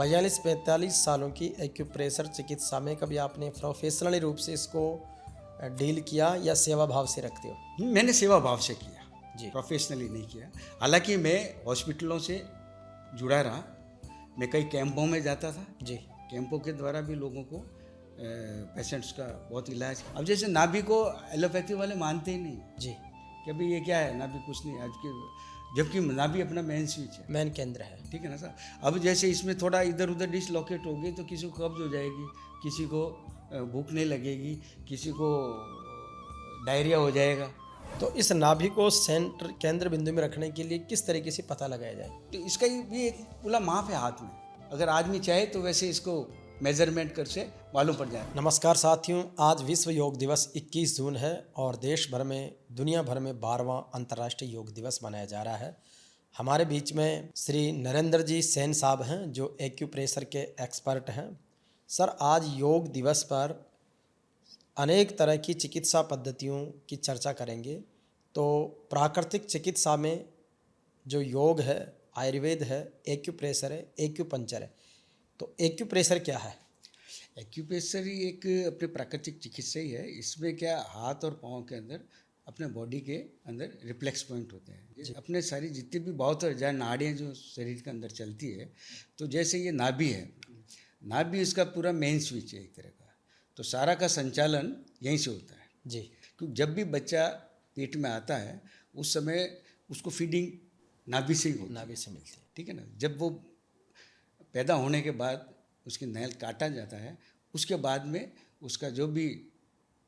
42-45 सालों की एक्यूप्रेशर चिकित्सा में कभी आपने प्रोफेशनली रूप से इसको डील किया या सेवा भाव से रखते हो? मैंने सेवा भाव से किया, जी। प्रोफेशनली नहीं किया। हालांकि मैं हॉस्पिटलों से जुड़ा रहा, मैं कई कैंपों में जाता था। जी। कैंपों के द्वारा भी लोगों को पेशेंट्स का बहुत इलाज। अब जैसे नाभि को एलोपैथी वाले मानते ही नहीं जी। कि भाई ये क्या है, नाभि कुछ नहीं आज के, जबकि नाभि अपना मेन स्विच है, मेन केंद्र है। ठीक है ना सर। अब जैसे इसमें थोड़ा इधर उधर डिसलोकेट हो गई तो किसी को कब्ज हो जाएगी, किसी को भूख नहीं लगेगी, किसी को डायरिया हो जाएगा। तो इस नाभि को सेंटर केंद्र बिंदु में रखने के लिए किस तरीके से पता लगाया जाए? तो इसका भी एक पूरा माप है हाथ में, अगर आदमी चाहे तो वैसे इसको मेजरमेंट कर से मालूम पड़ जाए। नमस्कार साथियों, आज विश्व योग दिवस 21 जून है और देश भर में, दुनिया भर में 12वां अंतर्राष्ट्रीय योग दिवस मनाया जा रहा है। हमारे बीच में श्री नरेंद्र जी सेन साहब हैं जो एक्यूप्रेशर के एक्सपर्ट हैं। सर, आज योग दिवस पर अनेक तरह की चिकित्सा पद्धतियों की चर्चा करेंगे। तो प्राकृतिक चिकित्सा में जो योग है, आयुर्वेद है, एक्यूप्रेशर है, एक्यूपंक्चर है, तो एक्यूप्रेशर क्या है? एक्यूप्रेशर ही एक अपने प्राकृतिक चिकित्सा ही है। इसमें क्या, हाथ और पाँव के अंदर, अपने बॉडी के अंदर रिफ्लेक्स पॉइंट होते हैं। अपने सारी जितनी भी बहुत हजार नाड़ियाँ जो शरीर के अंदर चलती है, तो जैसे ये नाभि है, नाभि इसका पूरा मेन स्विच है एक तरह का, तो सारा का संचालन यहीं से होता है। जी। क्योंकि जब भी बच्चा पेट में आता है उस समय उसको फीडिंग नाभि से ही होती है, नाभि से मिलती है, ठीक है ना। जब वो पैदा होने के बाद उसकी नहल काटा जाता है, उसके बाद में उसका जो भी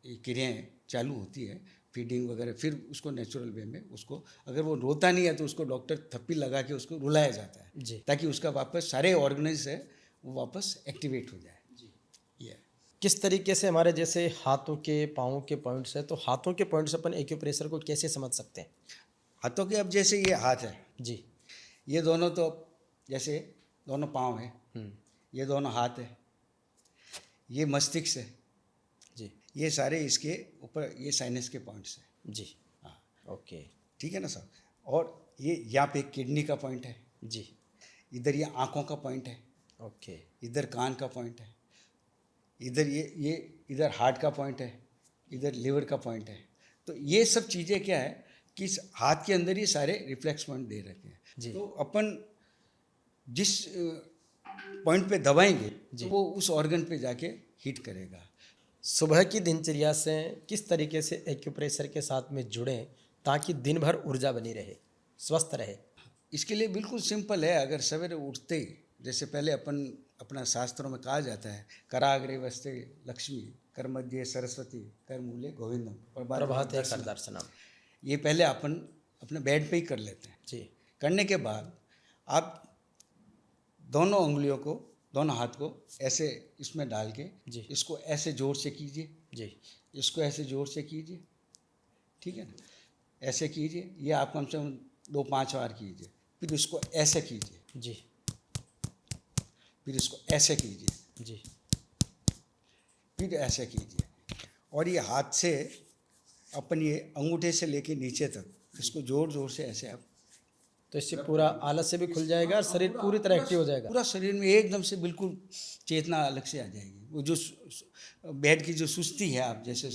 क्रियाएँ चालू होती है, फीडिंग वगैरह, फिर उसको नेचुरल वे में उसको, अगर वो रोता नहीं है तो उसको डॉक्टर थप्पी लगा के उसको रुलाया जाता है जी, ताकि उसका वापस सारे ऑर्गन्स है वो वापस एक्टिवेट हो जाए। जी, ये किस तरीके से हमारे जैसे हाथों के, पाँवों के पॉइंट्स है, तो हाथों के पॉइंट से अपन एक्यूप्रेशर को कैसे समझ सकते हैं? हाथों के, अब जैसे ये हाथ है, जी। ये दोनों तो जैसे दोनों पाँव हैं, ये दोनों हाथ है, ये मस्तिष्क है, जी। ये सारे इसके ऊपर ये साइनस के पॉइंट्स हैं। जी। हाँ, ओके। ठीक है ना सर। और ये यहाँ पे किडनी का पॉइंट है, जी। इधर ये आँखों का पॉइंट है, ओके। इधर कान का पॉइंट है, इधर ये इधर हार्ट का पॉइंट है, इधर लिवर का पॉइंट है। तो ये सब चीज़ें क्या है कि इस हाथ के अंदर ये सारे रिफ्लेक्स पॉइंट दे रखे हैं। तो अपन जिस पॉइंट पे दबाएंगे तो वो उस ऑर्गन पे जाके हिट करेगा। सुबह की दिनचर्या से किस तरीके से एक्यूप्रेशर के साथ में जुड़ें ताकि दिन भर ऊर्जा बनी रहे, स्वस्थ रहे? इसके लिए बिल्कुल सिंपल है। अगर सवेरे उठते ही, जैसे पहले अपना शास्त्रों में कहा जाता है, कराग्रे वस्ते लक्ष्मी, कर मध्य सरस्वती, कर मूले गोविंदम, प्रभाते कर दर्शनम। ये पहले अपन अपने बेड पे ही कर लेते हैं। जी। करने के बाद आप दोनों उंगलियों को, दोनों हाथ को ऐसे इसमें डाल के जी। इसको ऐसे जोर से कीजिए। जी। इसको ऐसे जोर से कीजिए, ठीक है ना, ऐसे कीजिए। ये आप कम से कम 2-5 बार कीजिए। फिर इसको ऐसे कीजिए। जी। फिर इसको ऐसे कीजिए। जी। फिर ऐसे कीजिए। और ये हाथ से अपन ये अंगूठे से लेके नीचे तक इसको जोर जोर से ऐसे आप, तो इससे पूरा आलस्य भी खुल जाएगा और शरीर पूरी तरह एक्टिव हो जाएगा। पूरा शरीर में एकदम से बिल्कुल चेतना अलग से आ जाएगी। वो जो बेड की जो सुस्ती है, आप जैसे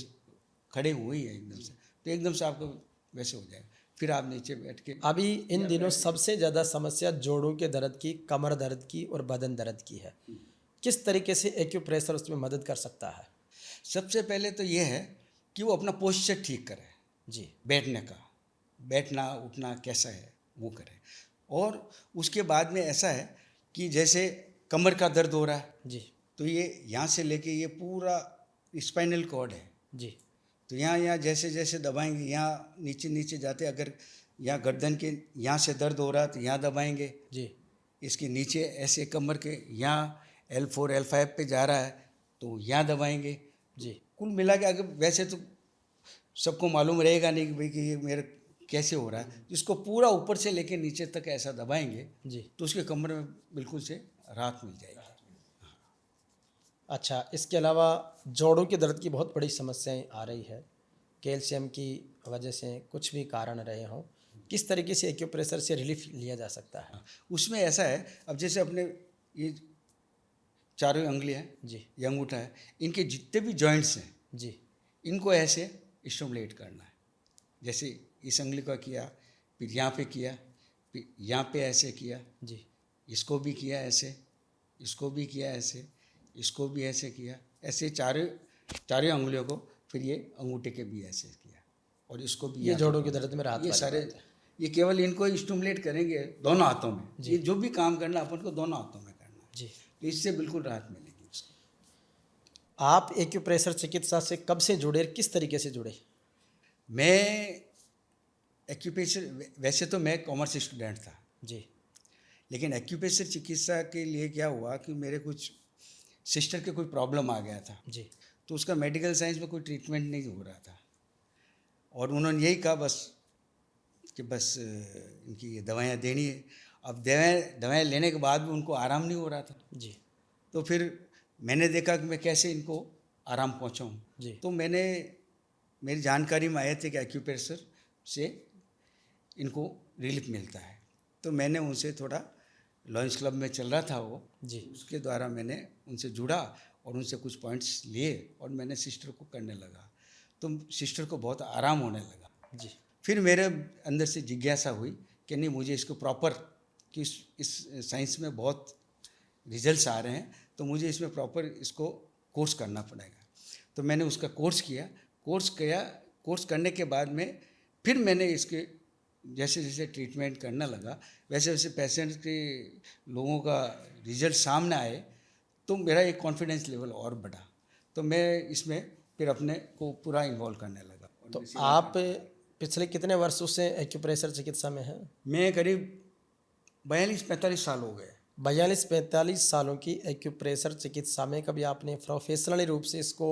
खड़े हुए हैं एकदम से, तो एकदम से आपको वैसे हो जाएगा। फिर आप नीचे बैठ के, अभी इन दिनों सबसे ज़्यादा समस्या जोड़ों के दर्द की, कमर दर्द की और बदन दर्द की है। किस तरीके से एक्यूप्रेशर उसमें मदद कर सकता है? सबसे पहले तो ये है कि वो अपना पोस्चर ठीक करे। जी। बैठने का, बैठना उठना कैसा है वो करे। और उसके बाद में ऐसा है कि जैसे कमर का दर्द हो रहा है, जी। तो ये यहाँ से लेके ये पूरा स्पाइनल कॉर्ड है, जी। तो यहाँ जैसे जैसे दबाएंगे, यहाँ नीचे नीचे जाते, अगर यहाँ गर्दन के यहाँ से दर्द हो रहा है तो यहाँ दबाएंगे। जी। इसके नीचे ऐसे कमर के यहाँ L4 L5 पे जा रहा है तो यहाँ दबाएंगे। जी। कुल मिला के, अगर वैसे तो सबको मालूम रहेगा नहीं कि भाई कि ये मेरा कैसे हो रहा है, इसको पूरा ऊपर से लेके नीचे तक ऐसा दबाएंगे जी। तो उसके कमर में बिल्कुल से राहत मिल जाएगी। अच्छा, इसके अलावा जोड़ों के दर्द की बहुत बड़ी समस्याएं आ रही है, कैल्शियम की वजह से, कुछ भी कारण रहे हों, किस तरीके से एक्यूप्रेशर से रिलीफ लिया जा सकता है? उसमें ऐसा है, अब जैसे अपने ये चारों उंगलियां हैं, जी ये अंगूठा है, इनके जितने भी जॉइंट्स हैं जी इनको ऐसे स्टिमुलेट करना है। जैसे इस उंगली का किया, फिर यहाँ पे किया, फिर यहाँ पे ऐसे किया, जी इसको भी किया ऐसे, इसको भी किया ऐसे, इसको भी ऐसे किया, ऐसे चारों चारों उंगलियों को, फिर ये अंगूठे के भी ऐसे किया, और इसको भी ये यहाँ पे जोड़ों की किया। दर्द में राहत ये वाली सारे बात है। ये केवल इनको स्टिमुलेट करेंगे दोनों हाथों में। जी। ये जो भी काम करना अपन को दोनों हाथों में करना है, जी तो इससे बिल्कुल राहत मिलेगी उसको। आप एक्यूप्रेशर चिकित्सा से कब से जुड़े, किस तरीके से जुड़े? मैं एक्यूप्रेशर, वैसे तो मैं कॉमर्स स्टूडेंट था, जी लेकिन एक्यूप्रेशर चिकित्सा के लिए क्या हुआ कि मेरे कुछ सिस्टर के कोई प्रॉब्लम आ गया था, जी तो उसका मेडिकल साइंस में कोई ट्रीटमेंट नहीं हो रहा था, और उन्होंने यही कहा बस कि बस इनकी ये दवाइयाँ देनी है। अब दवाएँ लेने के बाद भी उनको आराम नहीं हो रहा था, जी तो फिर मैंने देखा कि मैं कैसे इनको आराम पहुँचाऊँ। जी तो मैंने, मेरी जानकारी में आए थे कि एक्यूप्रेशर से इनको रिलीफ मिलता है, तो मैंने उनसे थोड़ा, लॉयंस क्लब में चल रहा था वो, जी उसके द्वारा मैंने उनसे जुड़ा और उनसे कुछ पॉइंट्स लिए और मैंने सिस्टर को करने लगा, तो सिस्टर को बहुत आराम होने लगा। जी फिर मेरे अंदर से जिज्ञासा हुई कि नहीं, मुझे इसको प्रॉपर, कि इस साइंस में बहुत रिजल्ट्स आ रहे हैं, तो मुझे इसमें प्रॉपर इसको कोर्स करना पड़ेगा। तो मैंने उसका कोर्स किया, कोर्स करने के बाद में फिर मैंने इसके जैसे जैसे ट्रीटमेंट करने लगा, वैसे वैसे पेशेंट के लोगों का रिजल्ट सामने आए, तो मेरा एक कॉन्फिडेंस लेवल और बढ़ा, तो मैं इसमें फिर अपने को पूरा इन्वॉल्व करने लगा। तो आप पिछले कितने वर्षों से एक्यूप्रेशर चिकित्सा में हैं? मैं करीब 42-45 साल हो गए। 42-45 सालों की एक्यूप्रेशर चिकित्सा में कभी आपने प्रोफेशनली रूप से इसको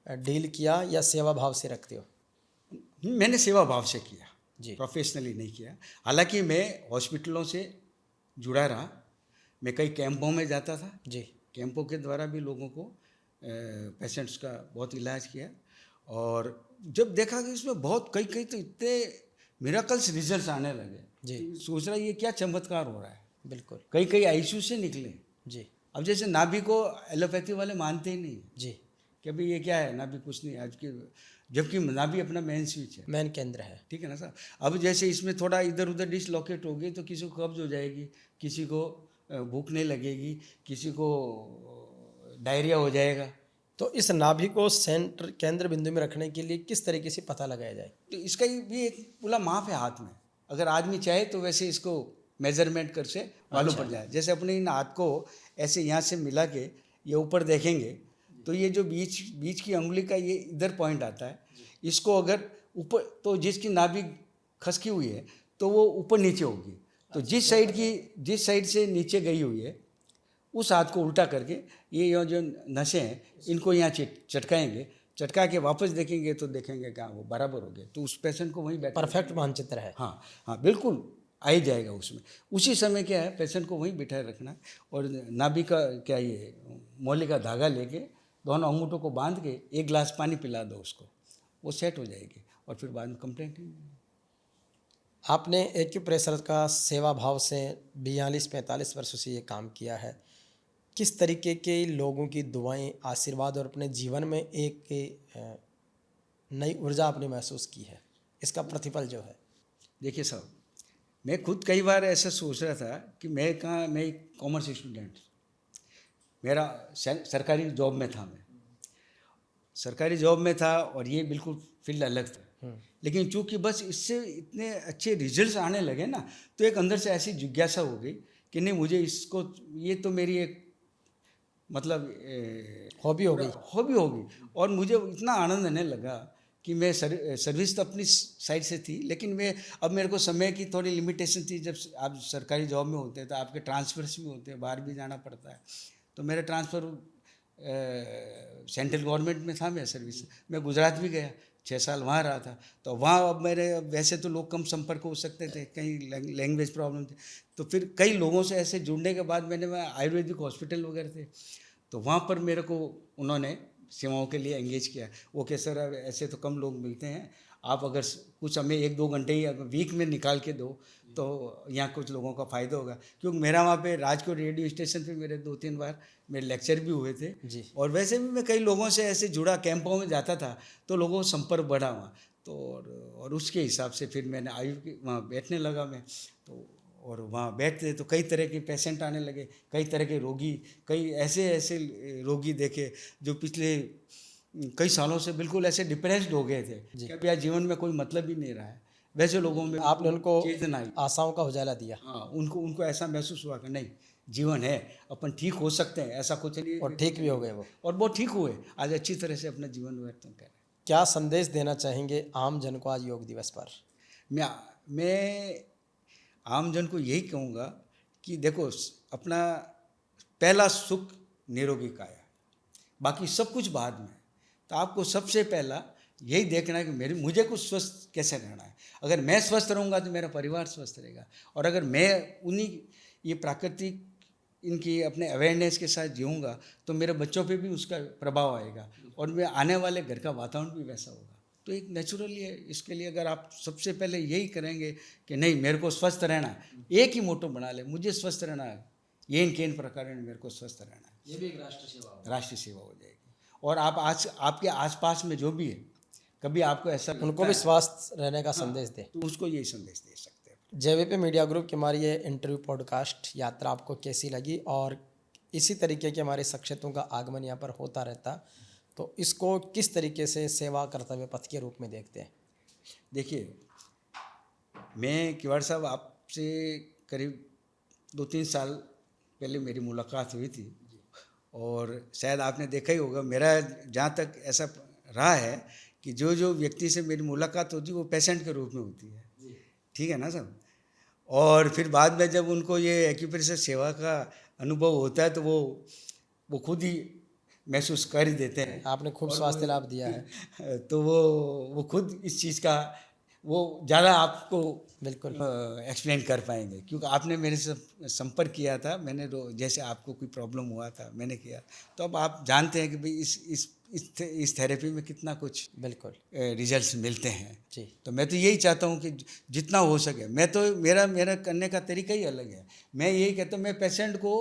डील किया या सेवा भाव से रखते हो? मैंने सेवा भाव से किया, जी प्रोफेशनली नहीं किया। हालांकि मैं हॉस्पिटलों से जुड़ा रहा, मैं कई कैंपों में जाता था, जी कैंपों के द्वारा भी लोगों को, पेशेंट्स का बहुत इलाज किया, और जब देखा कि इसमें बहुत कई कई तो इतने मिराकल्स रिजल्ट्स आने लगे, जी सोच रहा ये क्या चमत्कार हो रहा है। बिल्कुल कई कई आईसीयू से निकले। जी अब जैसे नाभि को एलोपैथी वाले मानते ही नहीं जी कि भाई ये क्या है, नाभि कुछ नहीं आज की, जबकि नाभि अपना मेन स्विच है, मेन केंद्र है। ठीक है ना सर। अब जैसे इसमें थोड़ा इधर उधर डिसलोकेट हो गई तो किसी को कब्ज हो जाएगी, किसी को भूख नहीं लगेगी, किसी को डायरिया हो जाएगा। तो इस नाभि को सेंटर केंद्र बिंदु में रखने के लिए किस तरीके से पता लगाया जाए? तो इसका भी एक पूरा माप है हाथ में, अगर आदमी चाहे तो वैसे इसको मेजरमेंट कर से मालूम पड़ जाए। जैसे अपने इन हाथ को ऐसे यहाँ से मिला के ये ऊपर देखेंगे, तो ये जो बीच की उंगली का ये इधर पॉइंट आता है, इसको अगर ऊपर, तो जिसकी नाभि खसकी हुई है तो वो ऊपर नीचे होगी, तो जिस साइड से नीचे गई हुई है उस हाथ को उल्टा करके ये जो नसें हैं इनको यहाँ चटकाएंगे, चटका के वापस देखेंगे तो देखेंगे कि हाँ वो बराबर हो गए, तो उस पेशेंट को वहीं बैठा, परफेक्ट मानचित्र है। हाँ हाँ बिल्कुल आ ही जाएगा उसमें। उसी समय क्या है, पेशेंट को वहीं बिठाए रखना है, और नाभि का क्या ये मोले का धागा लेके दोनों अंगूठों को बांध के 1 गिलास पानी पिला दो उसको, वो सेट हो जाएगी, और फिर बाद में कंप्लेंट नहीं। आपने एक्यूप्रेशर का सेवा भाव से 42-45 वर्षों से ये काम किया है। किस तरीके के लोगों की दुआएं, आशीर्वाद और अपने जीवन में एक नई ऊर्जा आपने महसूस की है, इसका प्रतिफल जो है? देखिए साहब, मैं खुद कई बार ऐसा सोच रहा था कि मैं एक कॉमर्स स्टूडेंट, मेरा सरकारी जॉब में था, मैं सरकारी जॉब में था और ये बिल्कुल फील्ड अलग था, लेकिन चूंकि बस इससे इतने अच्छे रिजल्ट्स आने लगे ना, तो एक अंदर से ऐसी जिज्ञासा हो गई कि नहीं मुझे इसको, ये तो मेरी एक मतलब हॉबी हो गई। हॉबी होगी, और मुझे इतना आनंद आने लगा कि मैं सर्विस तो अपनी साइड से थी, लेकिन मैं अब मेरे को समय की थोड़ी लिमिटेशन थी। जब आप सरकारी जॉब में होते हैं तो आपके ट्रांसफर्स भी होते हैं, बाहर भी जाना पड़ता है, तो मेरा ट्रांसफ़र सेंट्रल गवर्नमेंट में था, मैं सर्विस, मैं गुजरात भी गया, 6 साल वहाँ रहा था। तो वहाँ अब मेरे वैसे तो लोग कम संपर्क हो सकते थे, कहीं लैंग्वेज प्रॉब्लम थी, तो फिर कई लोगों से ऐसे जुड़ने के बाद मैंने वहाँ आयुर्वेदिक हॉस्पिटल वगैरह थे, तो वहाँ पर मेरे को उन्होंने सेवाओं के लिए एंगेज किया। वो कह सर ऐसे तो कम लोग मिलते हैं, आप अगर कुछ हमें 1-2 घंटे ही वीक में निकाल के दो तो यहाँ कुछ लोगों का फ़ायदा होगा। क्योंकि मेरा वहाँ पे राजकोट रेडियो स्टेशन पे मेरे 2-3 बार मेरे लेक्चर भी हुए थे जी। और वैसे भी मैं कई लोगों से ऐसे जुड़ा, कैंपों में जाता था तो लोगों का संपर्क बढ़ा वहाँ। तो और उसके हिसाब से फिर मैंने आयु के वहाँ बैठने लगा मैं, तो और वहाँ बैठते तो कई तरह के पेशेंट आने लगे, कई तरह के रोगी, कई ऐसे ऐसे रोगी देखे जो पिछले कई सालों से बिल्कुल ऐसे डिप्रेस्ड हो गए थे कि अब यार जीवन में कोई मतलब ही नहीं रहा है। वैसे लोगों में आपने उनको चेतना आई। आशाओं का उजाला दिया हाँ, उनको उनको ऐसा महसूस हुआ कि नहीं, जीवन है, अपन ठीक हो सकते हैं, ऐसा कुछ नहीं है और ठीक भी हो गए वो। और वो ठीक हुए, आज अच्छी तरह से अपना जीवन व्यतीत कर रहे हैं। क्या संदेश देना चाहेंगे आम जन को आज योग दिवस पर? मैं आम जन को यही कहूँगा कि देखो, अपना पहला सुख निरोगी काया, बाकी सब कुछ बाद में। तो आपको सबसे पहला यही देखना है कि मुझे कुछ स्वस्थ कैसे रहना है। अगर मैं स्वस्थ रहूँगा तो मेरा परिवार स्वस्थ रहेगा, और अगर मैं उन्हीं ये प्राकृतिक इनकी अपने अवेयरनेस के साथ जीऊँगा तो मेरे बच्चों पे भी उसका प्रभाव आएगा और मैं आने वाले घर का वातावरण भी वैसा होगा। तो एक नेचुरली है। इसके लिए अगर आप सबसे पहले यही करेंगे कि नहीं, मेरे को स्वस्थ रहना है, एक ही मोटो बना ले, मुझे स्वस्थ रहना है, येन केन प्रकार मेरे को स्वस्थ रहना है, ये भी एक राष्ट्र सेवा होगी। राष्ट्रीय सेवा हो जाएगी। और आप आज आपके आसपास में जो भी है, कभी आपको ऐसा उनको भी स्वस्थ रहने का संदेश दें। तो उसको यही संदेश दे सकते हैं। जेवीपी मीडिया ग्रुप की हमारी ये इंटरव्यू पॉडकास्ट यात्रा आपको कैसी लगी, और इसी तरीके के हमारे शख्सियतों का आगमन यहाँ पर होता रहता, तो इसको किस तरीके से सेवा कर्तव्य पथ के रूप में देखते हैं? देखिए, मैं किवाड़ साहब आपसे करीब 2-3 साल पहले मेरी मुलाकात हुई थी, और शायद आपने देखा ही होगा, मेरा जहाँ तक ऐसा रहा है कि जो जो व्यक्ति से मेरी मुलाकात होती है वो पेशेंट के रूप में होती है, ठीक है ना साहब। और फिर बाद में जब उनको ये एक्यूप्रेशर सेवा का अनुभव होता है तो वो खुद ही महसूस कर ही देते हैं। आपने खूब स्वास्थ्य लाभ दिया है। तो वो खुद इस चीज़ का वो ज़्यादा आपको बिल्कुल एक्सप्लेन कर पाएंगे, क्योंकि आपने मेरे से संपर्क किया था, मैंने जैसे आपको कोई प्रॉब्लम हुआ था मैंने किया, तो अब आप जानते हैं कि भाई इस थेरेपी में कितना कुछ बिल्कुल रिजल्ट्स मिलते हैं जी। तो मैं तो यही चाहता हूँ कि जितना हो सके, मैं तो मेरा करने का तरीका ही अलग है। मैं यही कहता हूँ, मैं पेशेंट को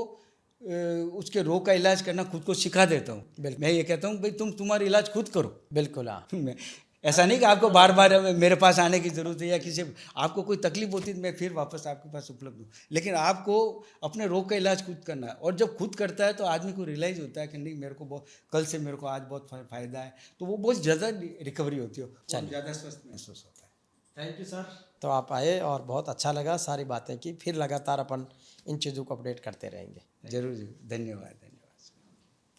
उसके रोग का इलाज करना खुद को सिखा देता हूँ। मैं ये कहता हूँ भाई तुम्हारा इलाज खुद करो। बिल्कुल हाँ। ऐसा नहीं कि आपको बार बार मेरे पास आने की ज़रूरत है, या किसी आपको कोई तकलीफ होती है तो मैं फिर वापस आपके पास उपलब्ध हूँ, लेकिन आपको अपने रोग का इलाज खुद करना है। और जब खुद करता है तो आदमी को रियलाइज़ होता है कि नहीं, मेरे को कल से मेरे को आज बहुत फ़ायदा है, तो वो बहुत ज़्यादा रिकवरी होती है, ज़्यादा स्वस्थ महसूस होता है। Thank you sir. तो आप आए और बहुत अच्छा लगा, सारी बातें की, फिर लगातार अपन इन चीज़ों को अपडेट करते रहेंगे। जरूर, धन्यवाद।